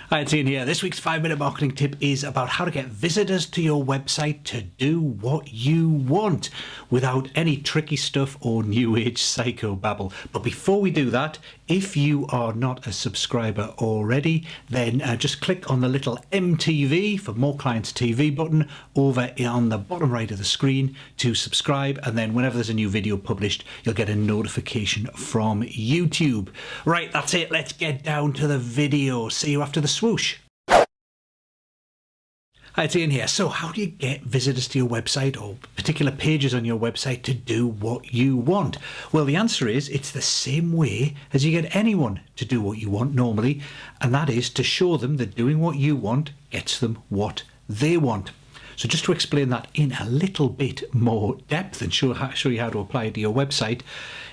Hi, it's Ian here. This week's 5-minute marketing tip is about how to get visitors to your website to do what you want without any tricky stuff or new age psychobabble. But before we do that, if you are not a subscriber already, then just click on the little MTV for More Clients TV button over on the bottom right of the screen to subscribe. And then whenever there's a new video published, you'll get a notification from YouTube. Right, that's it. Let's get down to the video. See you after the swoosh. Hi, it's Ian here. So how do you get visitors to your website or particular pages on your website to do what you want? Well, the answer is it's the same way as you get anyone to do what you want normally, and that is to show them that doing what you want gets them what they want. So just to explain that in a little bit more depth and show you how to apply it to your website,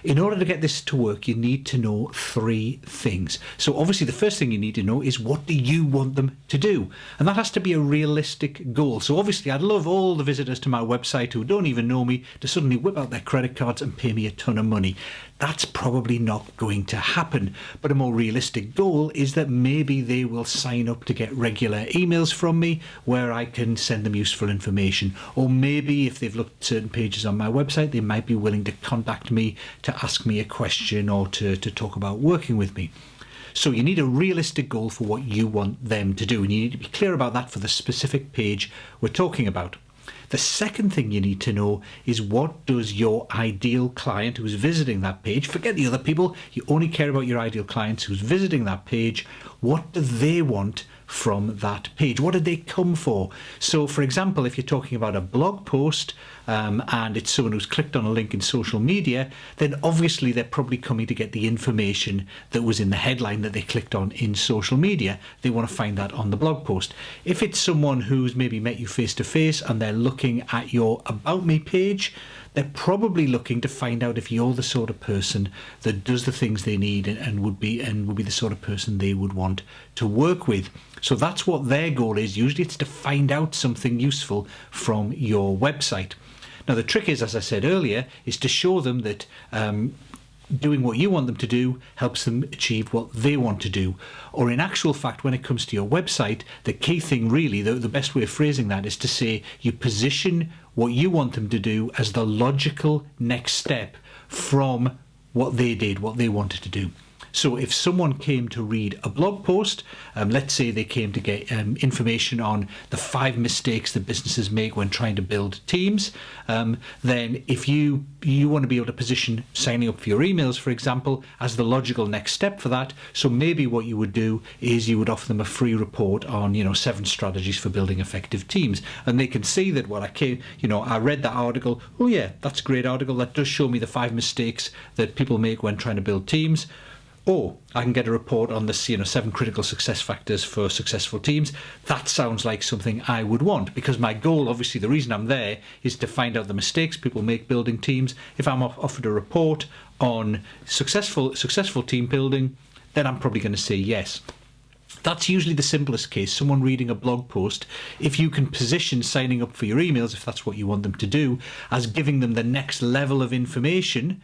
in order to get this to work, you need to know three things. So obviously the first thing you need to know is, what do you want them to do? And that has to be a realistic goal. So obviously I'd love all the visitors to my website who don't even know me to suddenly whip out their credit cards and pay me a ton of money. That's probably not going to happen. But a more realistic goal is that maybe they will sign up to get regular emails from me where I can send them useful information. Or maybe if they've looked at certain pages on my website, they might be willing to contact me to ask me a question or to talk about working with me. So you need a realistic goal for what you want them to do, and you need to be clear about that for the specific page we're talking about. The second thing you need to know is, what does your ideal client who's visiting that page, forget the other people, you only care about your ideal clients who's visiting that page, what do they want from that page? What did they come for? So for example, if you're talking about a blog post and it's someone who's clicked on a link in social media, then obviously they're probably coming to get the information that was in the headline that they clicked on in social media. They want to find that on the blog post. If it's someone who's maybe met you face to face and they're looking at your About Me page, they're probably looking to find out if you're the sort of person that does the things they need and would be the sort of person they would want to work with. So that's what their goal is. Usually it's to find out something useful from your website. Now the trick is, as I said earlier, is to show them that doing what you want them to do helps them achieve what they want to do. Or in actual fact, when it comes to your website, the key thing really, the best way of phrasing that is to say you position what you want them to do as the logical next step from what they did, what they wanted to do. So if someone came to read a blog post, let's say they came to get information on the 5 mistakes that businesses make when trying to build teams, then if you want to be able to position signing up for your emails, for example, as the logical next step for that. So maybe what you would do is you would offer them a free report on 7 strategies for building effective teams, and they can see that, well, I read that article. Oh yeah, that's a great article. That does show me the 5 mistakes that people make when trying to build teams. Or I can get a report on the 7 critical success factors for successful teams. That sounds like something I would want, because my goal, obviously the reason I'm there, is to find out the mistakes people make building teams. If I'm offered a report on successful team building, then I'm probably going to say yes. That's usually the simplest case, someone reading a blog post. If you can position signing up for your emails, if that's what you want them to do, as giving them the next level of information,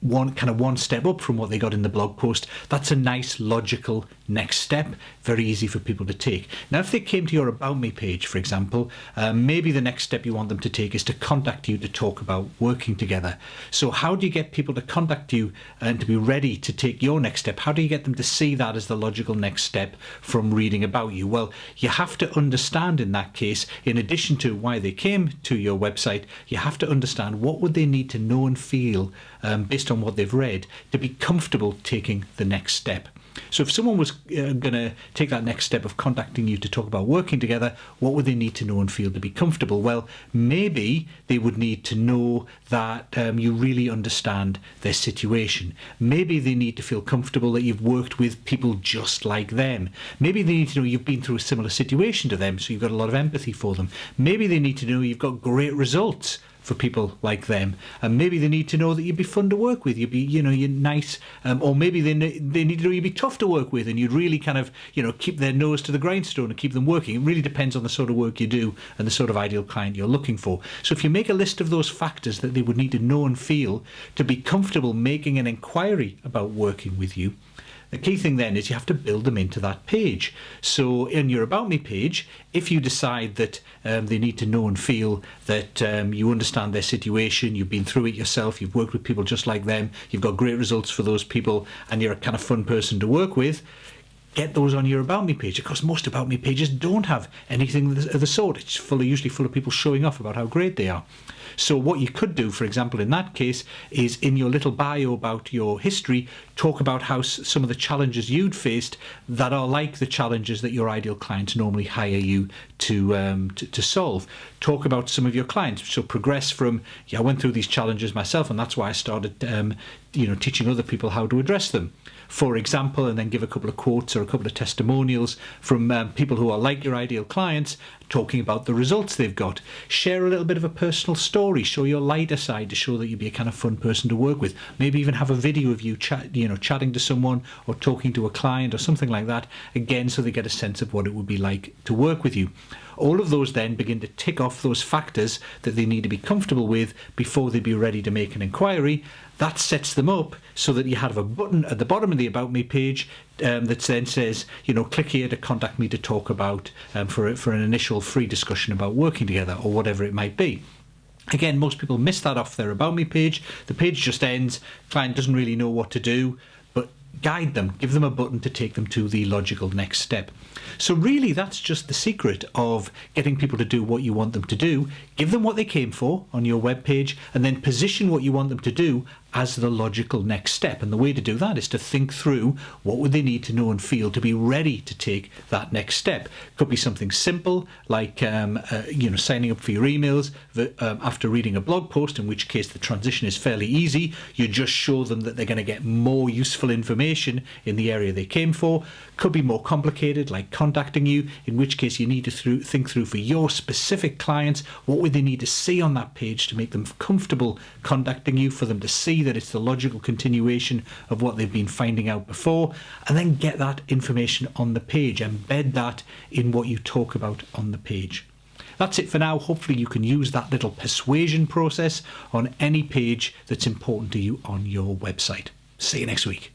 one step up from what they got in the blog post, that's a nice logical next step, very easy for people to take. Now if they came to your About Me page, for example, maybe the next step you want them to take is to contact you to talk about working together. So how do you get people to contact you and to be ready to take your next step? How do you get them to see that as the logical next step from reading about you? Well, you have to understand in that case, in addition to why they came to your website, you have to understand what would they need to know and feel based on what they've read to be comfortable taking the next step. So if someone was going to take that next step of contacting you to talk about working together, what would they need to know and feel to be comfortable? Well, maybe they would need to know that you really understand their situation. Maybe they need to feel comfortable that you've worked with people just like them. Maybe they need to know you've been through a similar situation to them, so you've got a lot of empathy for them. Maybe they need to know you've got great results for people like them, and maybe they need to know that you'd be fun to work with, you'd be, you're nice, or maybe they need to know you'd be tough to work with, and you'd really kind of, keep their nose to the grindstone and keep them working. It really depends on the sort of work you do and the sort of ideal client you're looking for. So if you make a list of those factors that they would need to know and feel to be comfortable making an inquiry about working with you, The key thing then is you have to build them into that page. So in your About Me page, if you decide that they need to know and feel that you understand their situation, you've been through it yourself, you've worked with people just like them, you've got great results for those people, and you're a kind of fun person to work with, get those on your About Me page. Of course, most About Me pages don't have anything of the sort. It's usually full of people showing off about how great they are. So what you could do, for example, in that case, is in your little bio about your history, talk about how some of the challenges you'd faced that are like the challenges that your ideal clients normally hire you to solve. Talk about some of your clients. So progress from, I went through these challenges myself, and that's why I started teaching other people how to address them, for example, and then give a couple of quotes or a couple of testimonials from people who are like your ideal clients, talking about the results they've got. Share a little bit of a personal story, show your lighter side to show that you'd be a kind of fun person to work with. Maybe even have a video of you chatting to someone or talking to a client or something like that, again, so they get a sense of what it would be like to work with you. All of those then begin to tick off those factors that they need to be comfortable with before they'd be ready to make an inquiry. That sets them up so that you have a button at the bottom of the About Me page that then says, click here to contact me to talk about for an initial free discussion about working together or whatever it might be. Again, most people miss that off their About Me page. The page just ends. Client doesn't really know what to do, but guide them, give them a button to take them to the logical next step. So really, that's just the secret of getting people to do what you want them to do. Give them what they came for on your web page, and then position what you want them to do as the logical next step. And the way to do that is to think through what would they need to know and feel to be ready to take that next step. Could be something simple like signing up for your emails after reading a blog post, in which case the transition is fairly easy. You just show them that they're going to get more useful information in the area they came for. Could be more complicated, like contacting you, in which case you need to think through for your specific clients, what would they need to see on that page to make them comfortable contacting you, for them to see that it's the logical continuation of what they've been finding out before, and then get that information on the page, embed that in what you talk about on the page. That's it for now. Hopefully you can use that little persuasion process on any page that's important to you on your website. See you next week.